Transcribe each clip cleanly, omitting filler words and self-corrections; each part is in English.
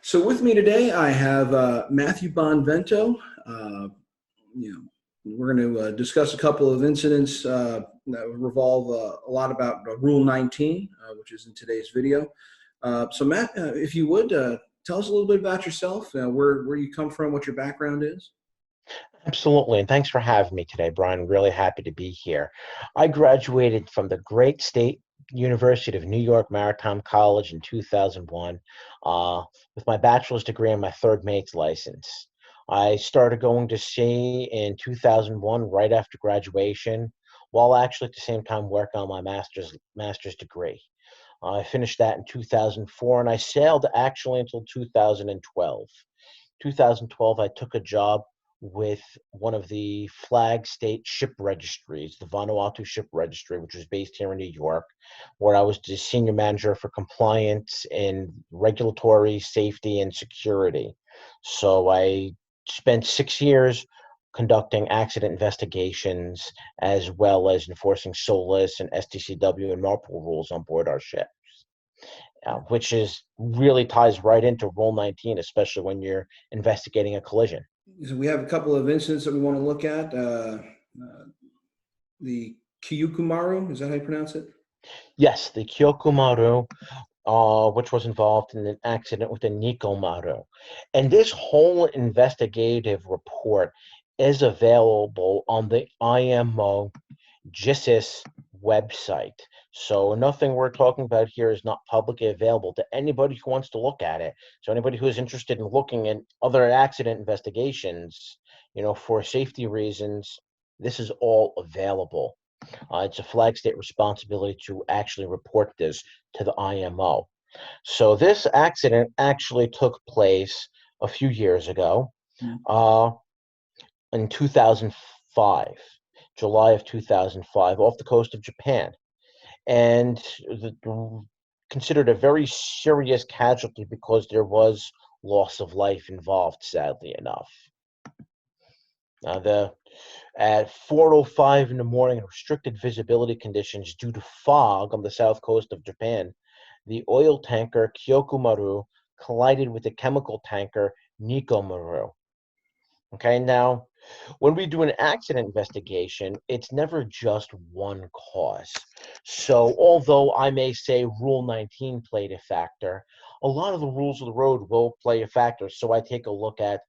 So with me today, I have Matthew Bonvento. Uh, you know, we're going to discuss a couple of incidents that revolve a lot about Rule 19, which is in today's video. So Matt, if you would, tell us a little bit about yourself, where you come from, what your background is. Absolutely, and thanks for having me today, Brian. Really happy to be here. I graduated from the great state University of New York Maritime College in 2001 uh, with my bachelor's degree and my third mate's license. I started going to sea in 2001, right after graduation, while actually at the same time working on my master's degree. I finished that in 2004, and I sailed actually until 2012. 2012, I took a job with one of the flag state ship registries, the Vanuatu Ship Registry, which was based here in New York, where I was the senior manager for compliance in regulatory safety and security. So I spent 6 years conducting accident investigations as well as enforcing SOLAS and STCW and MARPOL rules on board our ship, which is really ties right into Rule 19, especially when you're investigating a collision. So we have a couple of incidents that we want to look at. The Kiyukumaru, is that how you pronounce it? Yes, the Kyokumaru, which was involved in an accident with the Nikomaru. And this whole investigative report is available on the IMO GISIS website. So nothing we're talking about here is not publicly available to anybody who wants to look at it. So anybody who is interested in looking at other accident investigations, for safety reasons, this is all available. It's a flag state responsibility to actually report this to the IMO. So this accident actually took place a few years ago, Mm. uh, in 2005, July of 2005, off the coast of Japan, and considered a very serious casualty because there was loss of life involved, sadly enough. Now, at 4:05 in the morning, in restricted visibility conditions due to fog on the south coast of Japan, the oil tanker Kyokumaru collided with the chemical tanker Nikomaru. Okay, now when we do an accident investigation, it's never just one cause. So, although I may say Rule 19 played a factor, a lot of the rules of the road will play a factor. So, I take a look at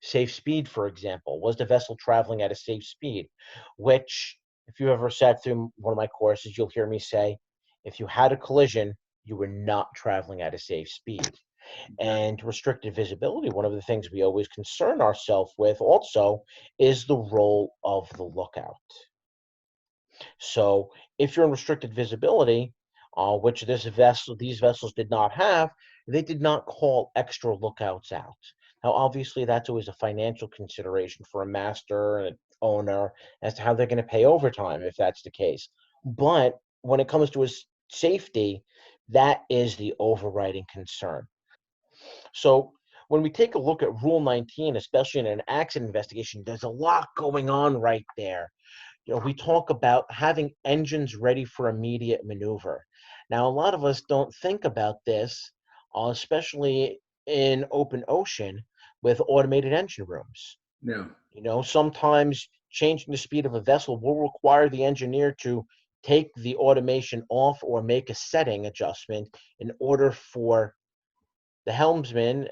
safe speed, for example. Was the vessel traveling at a safe speed? Which, if you ever sat through one of my courses, you'll hear me say, if you had a collision, you were not traveling at a safe speed. And restricted visibility, one of the things we always concern ourselves with also is the role of the lookout. So if you're in restricted visibility, which these vessels did not have, they did not call extra lookouts out. Now, obviously, that's always a financial consideration for a master and an owner as to how they're going to pay overtime if that's the case. But when it comes to his safety, that is the overriding concern. So when we take a look at Rule 19, especially in an accident investigation, there's a lot going on right there. We talk about having engines ready for immediate maneuver. Now, a lot of us don't think about this, especially in open ocean with automated engine rooms. Yeah. Sometimes changing the speed of a vessel will require the engineer to take the automation off or make a setting adjustment in order for the helmsman,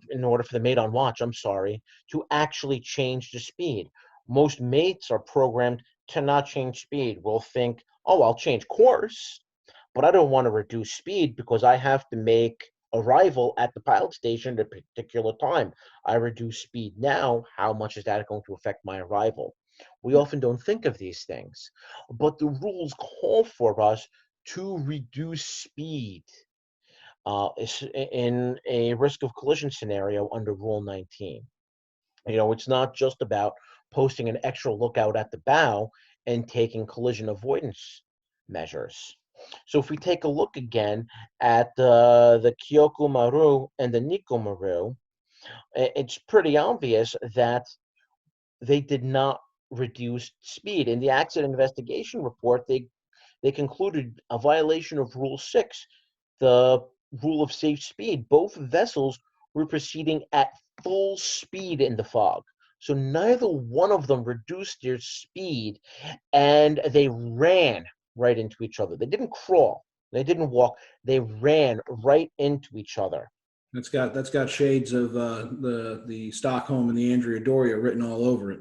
in order for the mate on watch, I'm sorry, to actually change the speed. Most mates are programmed to not change speed. Will think, oh, I'll change course, but I don't want to reduce speed because I have to make arrival at the pilot station at a particular time. I reduce speed now. How much is that going to affect my arrival? We often don't think of these things, but the rules call for us to reduce speed in a risk of collision scenario under Rule 19. It's not just about posting an extra lookout at the bow and taking collision avoidance measures. So if we take a look again at the Kyokumaru and the Nikomaru, it's pretty obvious that they did not reduce speed. In the accident investigation report, they concluded a violation of Rule 6, the rule of safe speed. Both vessels were proceeding at full speed in the fog. So neither one of them reduced their speed, and they ran right into each other. They didn't crawl, they didn't walk, they ran right into each other. That's got shades of the Stockholm and the Andrea Doria written all over it.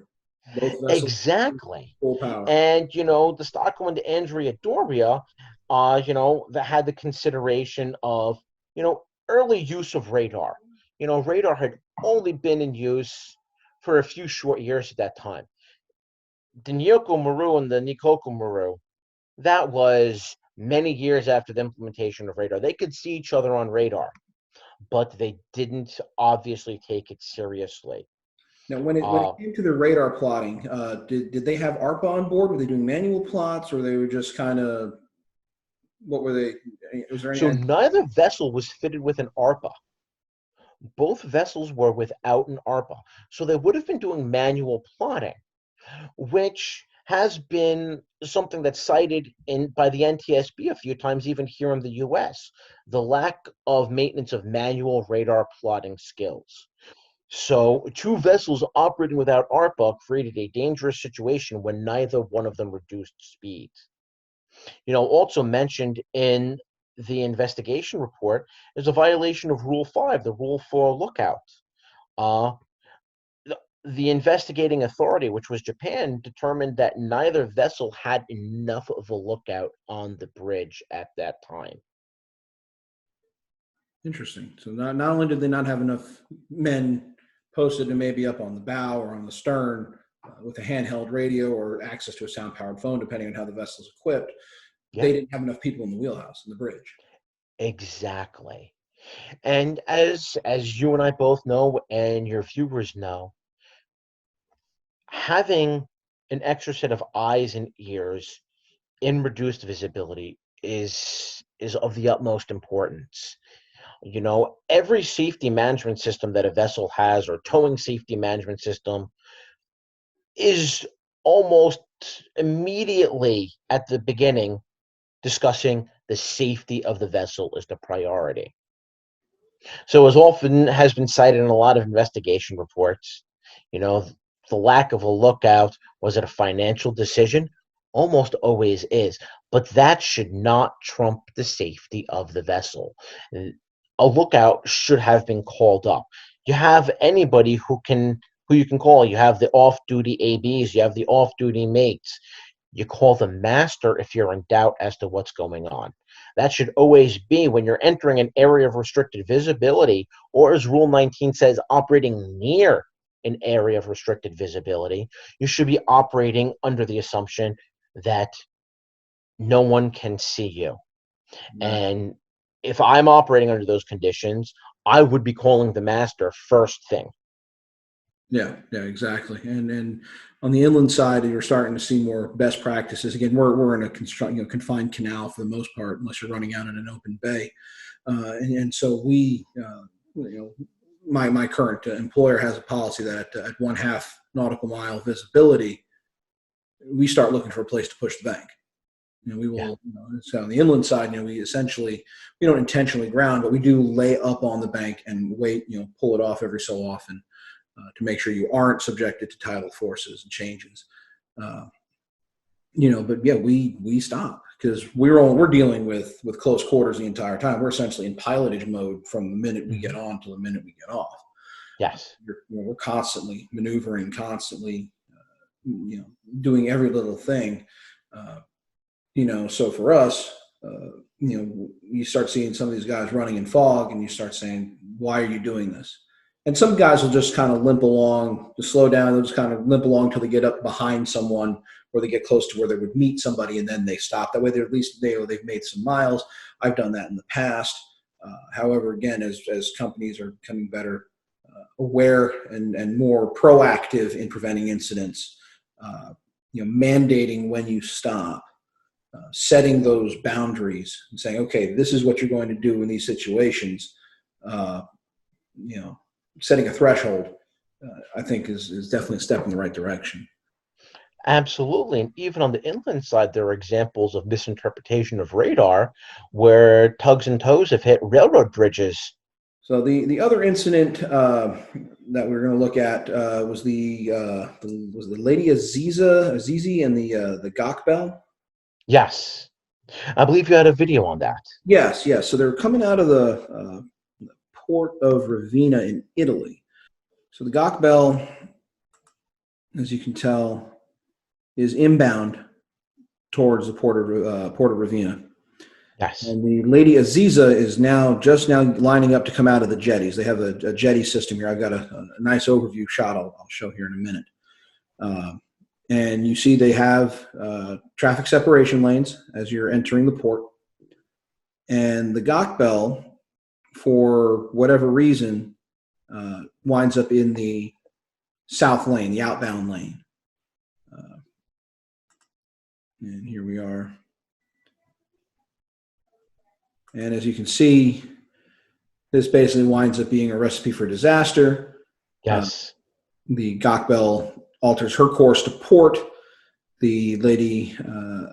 Both vessels Exactly. full power. And, the Stockholm and the Andrea Doria, that had the consideration of, early use of radar. Radar had only been in use for a few short years at that time. The Nyoko Maru and the Nikoku Maru, that was many years after the implementation of radar. They could see each other on radar, but they didn't obviously take it seriously. Now, when it came to the radar plotting, did they have ARPA on board? Were they doing manual plots, or they were just kind of what were they? Was there So any? neither vessel was fitted with an ARPA. Both vessels were without an ARPA. So they would have been doing manual plotting, which has been something that's cited by the NTSB a few times, even here in the US, the lack of maintenance of manual radar plotting skills. So two vessels operating without ARPA created a dangerous situation when neither one of them reduced speed. Also mentioned in the investigation report is a violation of Rule 5, the rule for lookout. Uh, the investigating authority, which was Japan, determined that neither vessel had enough of a lookout on the bridge at that time. Interesting. So not only did they not have enough men posted and maybe up on the bow or on the stern with a handheld radio or access to a sound powered phone, depending on how the vessel's equipped, Yeah, they didn't have enough people in the wheelhouse in the bridge. exactly. And as you and I both know, and your viewers know, having an extra set of eyes and ears in reduced visibility is of the utmost importance. Every safety management system that a vessel has, or towing safety management system, is almost immediately at the beginning discussing the safety of the vessel as the priority. So, as often has been cited in a lot of investigation reports, the lack of a lookout, was it a financial decision? Almost always is, but that should not trump the safety of the vessel. A lookout should have been called up. You have anybody who you can call. You have the off-duty ABs, you have the off-duty mates. You call the master if you're in doubt as to what's going on. That should always be when you're entering an area of restricted visibility, or as Rule 19 says, operating near an area of restricted visibility. You should be operating under the assumption that no one can see you. Right. And if I'm operating under those conditions, I would be calling the master first thing. Yeah, exactly. And on the inland side, you're starting to see more best practices. Again, we're in a confined canal for the most part, unless you're running out in an open bay. And so my current employer has a policy that at 1/2 nautical mile visibility, we start looking for a place to push the bank. We Yeah. will. So on the inland side, we don't intentionally ground, but we do lay up on the bank and wait. Pull it off every so often. To make sure you aren't subjected to tidal forces and changes. But yeah, we stop because we're dealing with close quarters the entire time. We're essentially in pilotage mode from the minute we get on to the minute we get off. Yes. We're constantly maneuvering, constantly, doing every little thing. So for us, you start seeing some of these guys running in fog, and you start saying, "Why are you doing this?" And some guys will just kind of limp along, to slow down. They'll just kind of limp along till they get up behind someone, or they get close to where they would meet somebody, and then they stop. That way, they're at least they've made some miles. I've done that in the past. However, again, as companies are becoming better aware and more proactive in preventing incidents, mandating when you stop, setting those boundaries, and saying, okay, this is what you're going to do in these situations. Setting a threshold, I think is definitely a step in the right direction. Absolutely. And even on the inland side, there are examples of misinterpretation of radar where tugs and tows have hit railroad bridges So the other incident that we're going to look at was the Lady Azizi and the Gok Bell. Yes. I believe you had a video on that. Yes, yes. So they're coming out of the port of Ravenna in Italy. So the Gok Bell, as you can tell, is inbound towards the port of Ravenna. Yes. And the Lady Aziza is just now lining up to come out of the jetties. They have a jetty system here. I've got a nice overview shot I'll show here in a minute. And you see they have traffic separation lanes as you're entering the port. And the Gok Bell, for whatever reason, winds up in the south lane, the outbound lane. And here we are. And as you can see, this basically winds up being a recipe for disaster. Yes. The Gok Bell alters her course to port. The Lady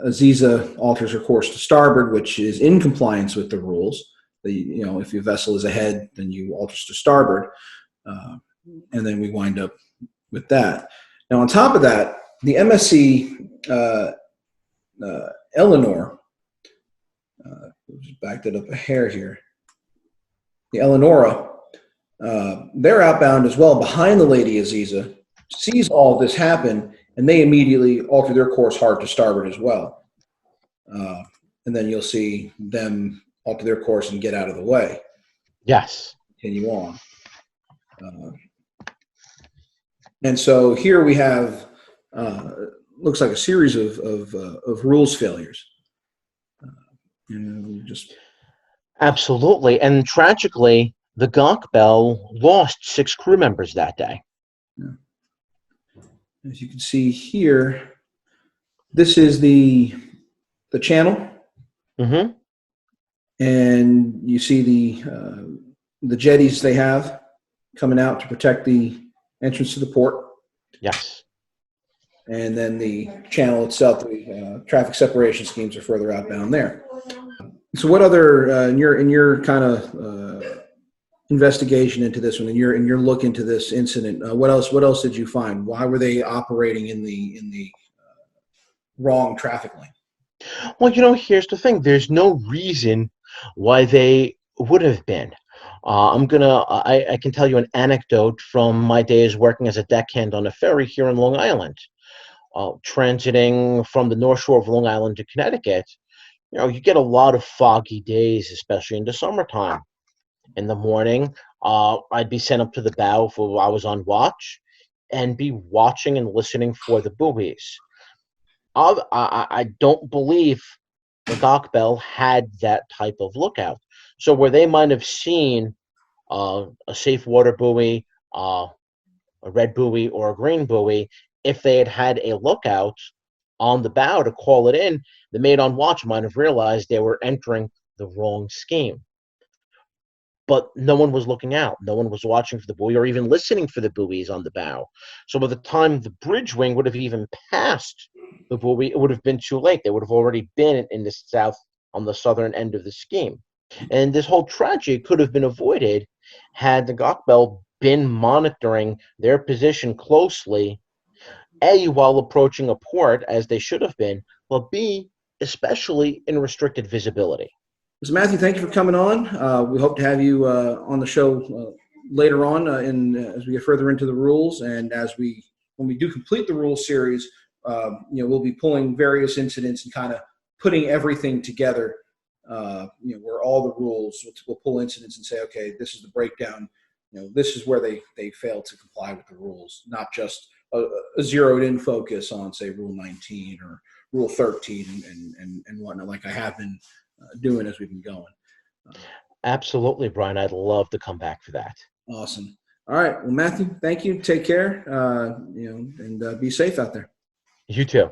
Aziza alters her course to starboard, which is in compliance with the rules. If your vessel is ahead, then you alters to starboard. And then we wind up with that. Now, on top of that, the MSC Eleanor, just backed it up a hair here. The Eleonora, they're outbound as well behind the Lady Aziza, sees all this happen, and they immediately alter their course hard to starboard as well. And then you'll see them alter their course and get out of the way. Yes. Continue on. And so here we have, looks like a series of rules failures. Absolutely. And tragically, the Gok Bell lost 6 crew members that day. Yeah. As you can see here, this is the channel. Mm-hmm. And you see the jetties they have coming out to protect the entrance to the port. Yes. And then the channel itself, the traffic separation schemes are further outbound there. So what other in your kind of investigation into this one, in your look into this incident, what else did you find? Why were they operating in the wrong traffic lane? Well, here's the thing. There's no reason why they would have been. I can tell you an anecdote from my days working as a deckhand on a ferry here in Long Island. Transiting from the North Shore of Long Island to Connecticut, you get a lot of foggy days, especially in the summertime. In the morning, I'd be sent up to the bow for I was on watch, and be watching and listening for the buoys. I don't believe the Gok Bell had that type of lookout. So where they might have seen a safe water buoy, a red buoy, or a green buoy, if they had a lookout on the bow to call it in, the mate on watch might have realized they were entering the wrong scheme. But no one was looking out. No one was watching for the buoy or even listening for the buoys on the bow. So by the time the bridge wing would have even passed the buoy, it would have been too late. They would have already been in the south, on the southern end of the scheme. And this whole tragedy could have been avoided had the Gok Bell been monitoring their position closely, A, while approaching a port, as they should have been, but B, especially in restricted visibility. So Matthew, thank you for coming on. We hope to have you on the show later on as we get further into the rules, and when we do complete the rules series, we'll be pulling various incidents and kind of putting everything together. Where all the rules, we'll pull incidents and say, okay, this is the breakdown. This is where they failed to comply with the rules, not just a zeroed in focus on, say, Rule 19 or Rule 13 and whatnot, like I have been doing as we've been going. Absolutely, Brian. I'd love to come back for that. Awesome. All right. Well, Matthew, thank you. Take care. And be safe out there. You too.